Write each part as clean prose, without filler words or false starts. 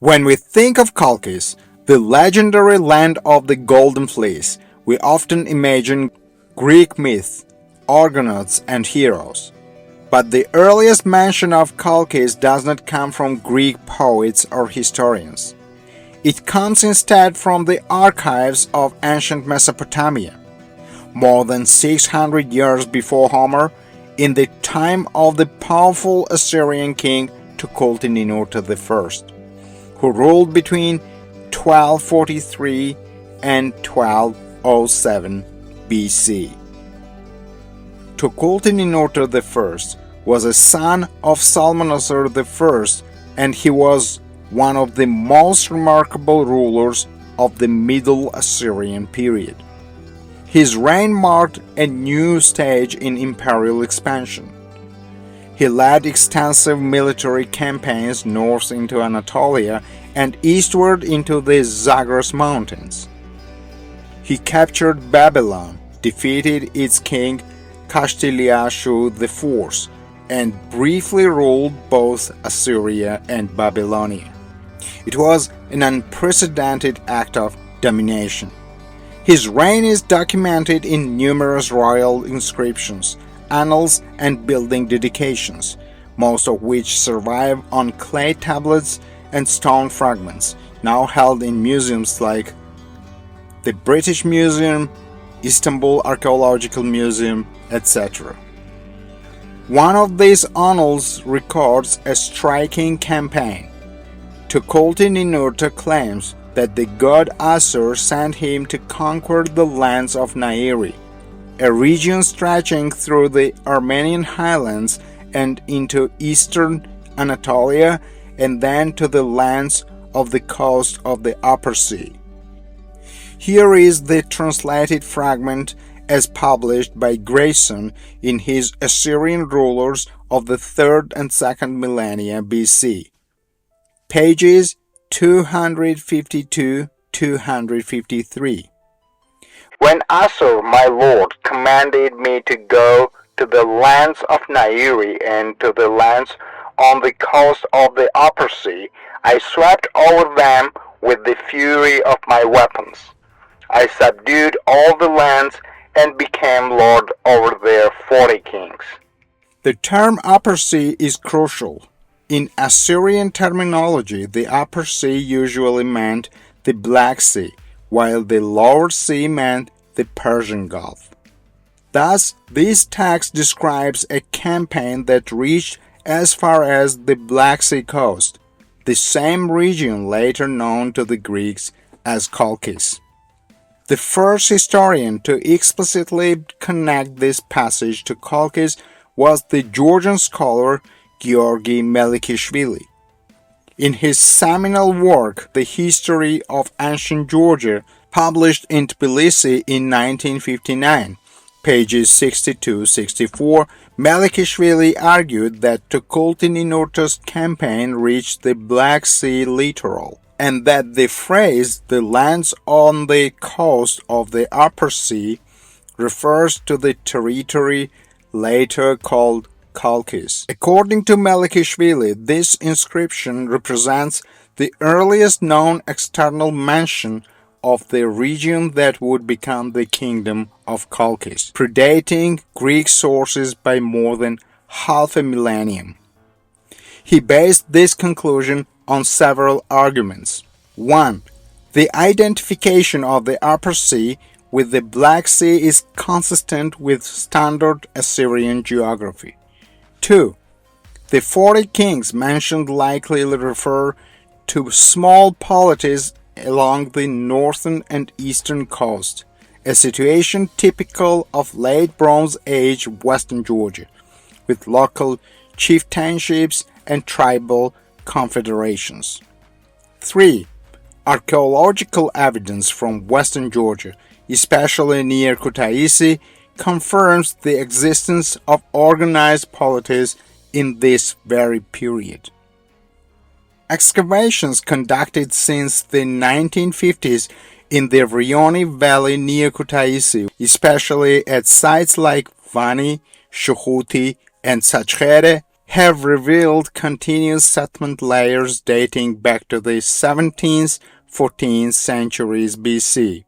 When we think of Colchis, the legendary land of the Golden Fleece, we often imagine Greek myths, argonauts, and heroes. But the earliest mention of Colchis does not come from Greek poets or historians. It comes instead from the archives of ancient Mesopotamia. More than 600 years before Homer, in the time of the powerful Assyrian king Tukulti-Ninurta I, who ruled between 1243 and 1207 BC. Tukulti-Ninurta I was a son of Salmanassar I, and he was one of the most remarkable rulers of the Middle Assyrian period. His reign marked a new stage in imperial expansion. He led extensive military campaigns north into Anatolia and eastward into the Zagros Mountains. He captured Babylon, defeated its king Kashtilyashu IV, and briefly ruled both Assyria and Babylonia. It was an unprecedented act of domination. His reign is documented in numerous royal inscriptions, annals, and building dedications, most of which survive on clay tablets and stone fragments, now held in museums like the British Museum, Istanbul Archaeological Museum, etc. One of these annals records a striking campaign. Tukulti-Ninurta claims that the god Assur sent him to conquer the lands of Nairi, a region stretching through the Armenian highlands and into eastern Anatolia, and then to the lands of the coast of the Upper Sea. Here is the translated fragment as published by Grayson in his Assyrian Rulers of the 3rd and 2nd millennia BC. Pages 252-253. When Assur, my lord, commanded me to go to the lands of Nairi and to the lands on the coast of the Upper Sea, I swept over them with the fury of my weapons. I subdued all the lands and became lord over their 40 kings. The term Upper Sea is crucial. In Assyrian terminology, the Upper Sea usually meant the Black Sea, while the Lower Sea meant the Persian Gulf. Thus, this text describes a campaign that reached as far as the Black Sea coast, the same region later known to the Greeks as Colchis. The first historian to explicitly connect this passage to Colchis was the Georgian scholar Georgi Melikishvili. In his seminal work, The History of Ancient Georgia, published in Tbilisi in 1959, pages 62-64, Melikishvili argued that Tukulti-Ninurta's campaign reached the Black Sea littoral, and that the phrase "the lands on the coast of the Upper Sea" refers to the territory later called Colchis. According to Melikishvili, this inscription represents the earliest known external mention of the region that would become the kingdom of Colchis, predating Greek sources by more than half a millennium. He based this conclusion on several arguments. 1. The identification of the Upper Sea with the Black Sea is consistent with standard Assyrian geography. 2. The 40 kings mentioned likely refer to small polities along the northern and eastern coast, a situation typical of late Bronze Age Western Georgia, with local chieftainships and tribal confederations. 3. Archaeological evidence from Western Georgia, especially near Kutaisi, confirms the existence of organized polities in this very period. Excavations conducted since the 1950s in the Rioni Valley near Kutaisi, especially at sites like Vani, Shuhuti, and Sachkhere, have revealed continuous settlement layers dating back to the 17th-14th centuries BC.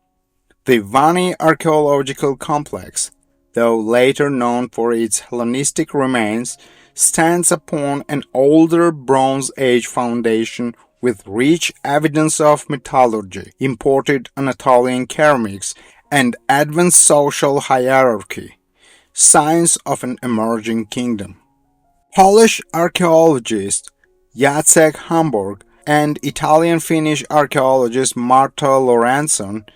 The Vani archaeological complex, though later known for its Hellenistic remains, stands upon an older Bronze Age foundation with rich evidence of metallurgy, imported Anatolian ceramics, and advanced social hierarchy, signs of an emerging kingdom. Polish archaeologist Jacek Hamburg and Italian-Finnish archaeologist Marta Lorentzon,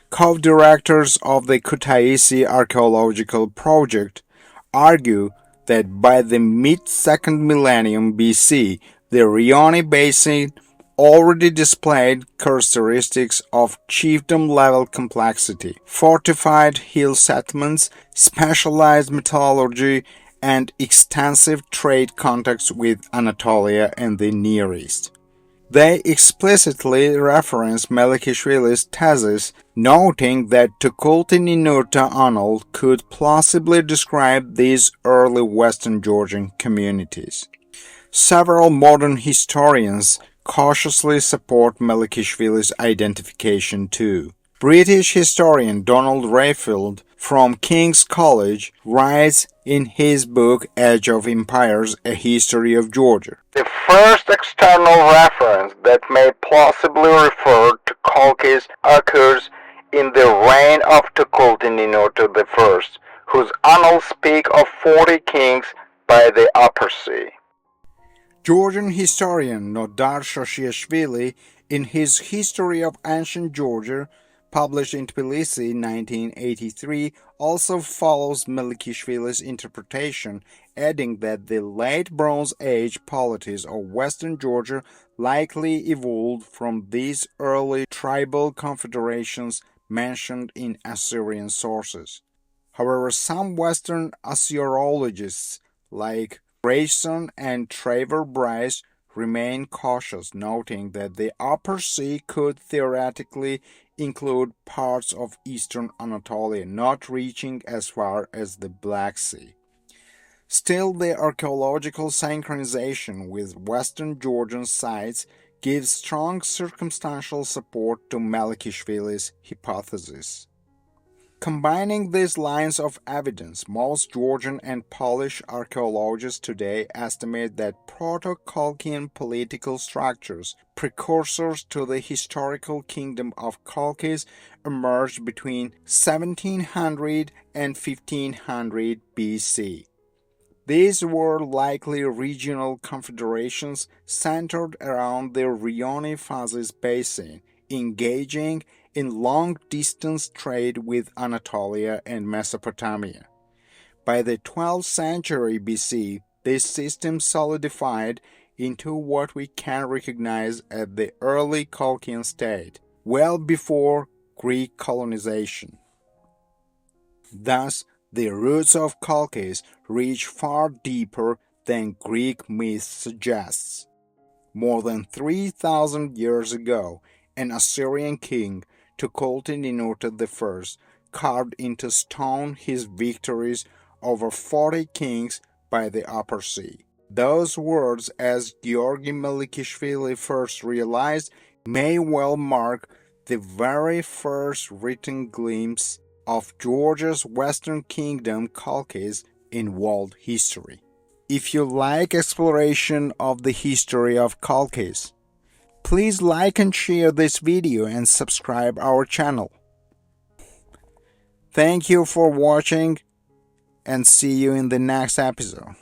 co-directors of the Kutaisi archaeological project, argue that by the mid-2nd millennium BC, the Rioni Basin already displayed characteristics of chiefdom-level complexity, fortified hill settlements, specialized metallurgy, and extensive trade contacts with Anatolia and the Near East. They explicitly reference Melikishvili's thesis, noting that Tukultī-Ninurta I could plausibly describe these early Western Georgian communities. Several modern historians cautiously support Melikishvili's identification too. British historian Donald Rayfield from King's College writes in his book Age of Empires, A History of Georgia. The first external reference that may plausibly refer to Colchis occurs in the reign of Tukulti-Ninurta I, whose annals speak of 40 kings by the Upper Sea. Georgian historian Nodar Shoshiashvili, in his History of Ancient Georgia, published in Tbilisi 1983, also follows Melikishvili's interpretation, adding that the late Bronze Age polities of Western Georgia likely evolved from these early tribal confederations mentioned in Assyrian sources. However, some Western Assyriologists, like Grayson and Trevor Bryce, remain cautious, noting that the Upper Sea could theoretically include parts of eastern Anatolia, not reaching as far as the Black Sea. Still, the archaeological synchronization with Western Georgian sites gives strong circumstantial support to Melikishvili's hypothesis. Combining these lines of evidence, most Georgian and Polish archaeologists today estimate that Proto-Colchian political structures, precursors to the historical kingdom of Colchis, emerged between 1700 and 1500 BC. These were likely regional confederations centered around the Rioni-Phasis basin, engaging in long-distance trade with Anatolia and Mesopotamia. By the 12th century BC, this system solidified into what we can recognize as the early Colchian state, well before Greek colonization. Thus, the roots of Colchis reach far deeper than Greek myth suggests. More than 3,000 years ago, an Assyrian king, Tukulti-Ninurta I, carved into stone his victories over 40 kings by the Upper Sea. Those words, as Georgi Melikishvili first realized, may well mark the very first written glimpse of Georgia's Western Kingdom Colchis in world history. If you like exploration of the history of Colchis, please like and share this video and subscribe our channel. Thank you for watching and see you in the next episode.